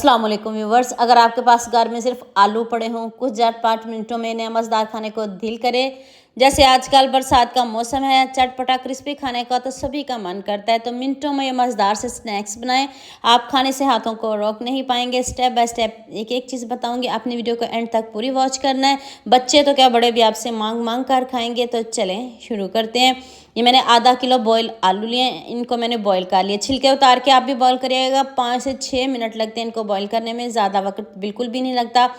अस्सलाम वालेकुम व्यूवर्स, अगर आपके पास घर में सिर्फ आलू पड़े हों, कुछ झटपट मिनटों में इन्हें मज़ेदार खाने को दिल करे। जैसे आजकल बरसात का मौसम है, चटपटा क्रिस्पी खाने का तो सभी का मन करता है। तो मिनटों में ये मज़ेदार से स्नैक्स बनाएं, आप खाने से हाथों को रोक नहीं पाएंगे। स्टेप बाय स्टेप एक एक चीज़ बताऊंगी, अपनी वीडियो को एंड तक पूरी वॉच करना है। बच्चे तो क्या बड़े भी आपसे मांग मांग कर खाएंगे। तो चलें शुरू करते हैं। ये मैंने आधा किलो बॉयल आलू लिए, इनको मैंने बॉईल कर लिया। छिलके उतार के आप भी बॉईल करिएगा। 5 से 6 मिनट लगते हैं इनको बॉईल करने में, ज़्यादा वक्त बिल्कुल भी नहीं लगता।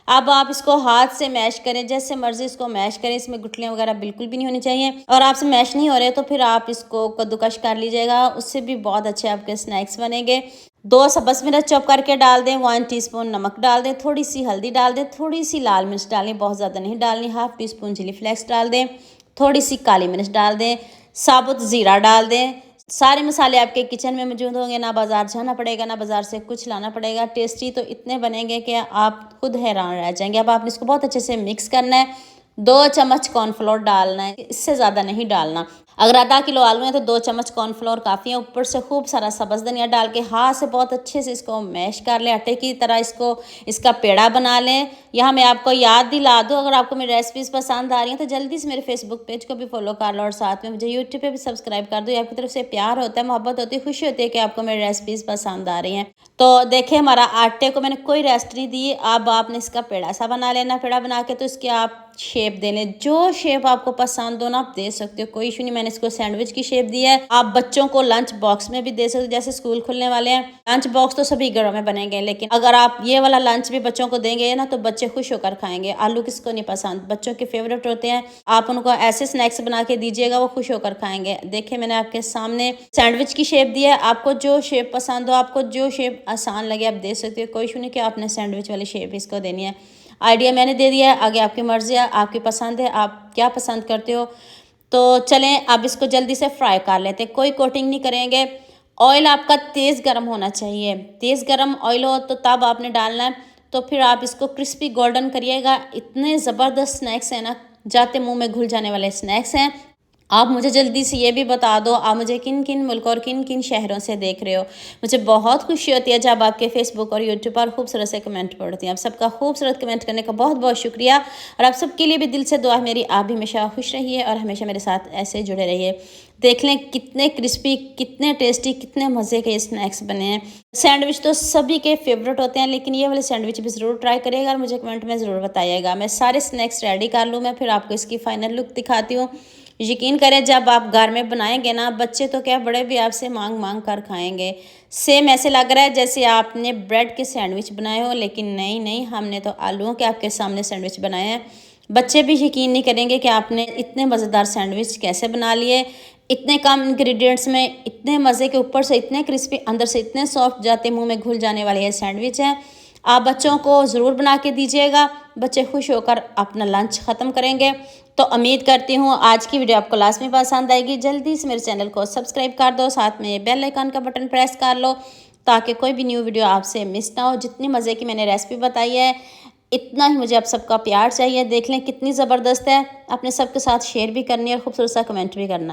अब आप इसको हाथ से मैश करें, जैसे मर्जी इसको मैश करें, इसमें गुठलियाँ वगैरह बिल्कुल भी नहीं होनी चाहिए। और आपसे मैश नहीं हो रहे तो फिर आप इसको कद्दूकश कर लीजिएगा, उससे भी बहुत अच्छे आपके स्नैक्स बनेंगे। 2 सब्ज़ मिर्च चॉप करके डाल दें, 1 टीस्पून नमक डाल दें, थोड़ी सी हल्दी डाल दें, थोड़ी सी लाल मिर्च डालें, बहुत ज़्यादा नहीं डालनी। Half teaspoon chilli flakes डाल दें, थोड़ी सी काली मिर्च डाल दें, साबुत ज़ीरा डाल दें। सारे मसाले आपके किचन में मौजूद होंगे, ना बाज़ार जाना पड़ेगा, ना बाज़ार से कुछ लाना पड़ेगा। टेस्टी तो इतने बनेंगे कि आप खुद हैरान रह जाएंगे। अब आपने इसको बहुत अच्छे से मिक्स करना है। 2 चम्मच कॉर्नफ्लोर डालना है, इससे ज़्यादा नहीं डालना। अगर आधा किलो आलू है तो 2 चम्मच कॉर्नफ्लोर काफ़ी है। ऊपर से खूब सारा सब्ज़ धनिया डाल के हाथ से बहुत अच्छे से इसको मैश कर लें, आटे की तरह इसको इसका पेड़ा बना लें। यहाँ मैं आपको याद दिला दूँ, अगर आपको मेरी रेसिपीज़ पसंद आ रही हैं तो जल्दी से मेरे फेसबुक पेज को भी फॉलो कर लो और साथ में मुझे यूट्यूब पे भी सब्सक्राइब कर दो। ये आपकी तरफ से प्यार होता है, मोहब्बत होती है, खुशी होती है कि आपको मेरी रेसिपीज़ पसंद आ रही हैं। तो देखिए, हमारा आटे को मैंने कोई रेस्ट नहीं दी। अब आपने इसका पेड़ा सा बना लेना। पेड़ा बना के तो इसके आप शेप दे लें, जो शेप आपको पसंद हो ना आप दे सकते हो, कोई इशू नहीं। मैंने इसको सैंडविच की शेप दी है। आप बच्चों को लंच बॉक्स में भी दे सकते हो, जैसे स्कूल खुलने वाले हैं। लंच बॉक्स तो सभी घरों में बनेंगे, लेकिन अगर आप ये वाला लंच भी बच्चों को देंगे ना तो बच्चे खुश होकर खाएंगे। आलू किसको नहीं पसंद, बच्चों के फेवरेट होते हैं। आप उनको ऐसे स्नैक्स बना के दीजिएगा, वो खुश होकर खाएंगे। देखिए, मैंने आपके सामने सैंडविच की शेप दी है। आपको जो शेप पसंद हो, आपको जो शेप आसान लगे आप दे सकते हो, कोई इशू नहीं कि आपने सैंडविच वाली शेप इसको देनी है। आइडिया मैंने दे दिया है, आगे आपकी मर्ज़ी है, आपकी पसंद है, आप क्या पसंद करते हो। तो चलें अब इसको जल्दी से फ्राई कर लेते हैं, कोई कोटिंग नहीं करेंगे। ऑयल आपका तेज़ गर्म होना चाहिए, तेज़ गर्म ऑयल हो तो तब आपने डालना है। तो फिर आप इसको क्रिस्पी गोल्डन करिएगा। इतने ज़बरदस्त स्नैक्स हैं ना, जाते मुंह में घुल जाने वाले स्नैक्स हैं। आप मुझे जल्दी से ये भी बता दो, आप मुझे किन किन मुल्क और किन किन शहरों से देख रहे हो। मुझे बहुत खुशी होती है जब आपके फेसबुक और यूट्यूब पर खूबसूरत से कमेंट पढ़ती हैं। आप सबका खूबसूरत कमेंट करने का बहुत बहुत शुक्रिया। और आप सबके लिए भी दिल से दुआ है मेरी, आप भी हमेशा खुश रहिए और हमेशा मेरे साथ ऐसे जुड़े रहिए। देख लें कितने क्रिस्पी, कितने टेस्टी, कितने मज़े के स्नैक्स बने हैं। सैंडविच तो सभी के फेवरेट होते हैं, लेकिन ये वाले सैंडविच भी ज़रूर ट्राई करिएगा और मुझे कमेंट में ज़रूर बताइएगा। मैं सारे स्नैक्स रेडी कर लूँ, मैं फिर आपको इसकी फ़ाइनल लुक दिखाती हूँ। यकीन करें, जब आप घर में बनाएंगे ना, बच्चे तो क्या बड़े भी आपसे मांग मांग कर खाएंगे। सेम ऐसे लग रहा है जैसे आपने ब्रेड के सैंडविच बनाए हो, लेकिन नहीं नहीं, हमने तो आलूओं के आपके सामने सैंडविच बनाए हैं। बच्चे भी यकीन नहीं करेंगे कि आपने इतने मज़ेदार सैंडविच कैसे बना लिए। इतने कम इंग्रेडिएंट्स में इतने मज़े के, ऊपर से इतने क्रिस्पी, अंदर से इतने सॉफ्ट, जाते मुंह में घुल जाने वाले ये सैंडविच हैं। आप बच्चों को ज़रूर बना के दीजिएगा, बच्चे खुश होकर अपना लंच ख़त्म करेंगे। तो उम्मीद करती हूँ आज की वीडियो आपको लास्ट में पसंद आएगी। जल्दी से मेरे चैनल को सब्सक्राइब कर दो, साथ में बेल आइकन का बटन प्रेस कर लो ताकि कोई भी न्यू वीडियो आपसे मिस ना हो। जितनी मज़े की मैंने रेसिपी बताई है, इतना ही मुझे आप सबका प्यार चाहिए। देख लें कितनी ज़बरदस्त है। अपने सबके साथ शेयर भी करनी है और खूबसूरत सा कमेंट भी करना है।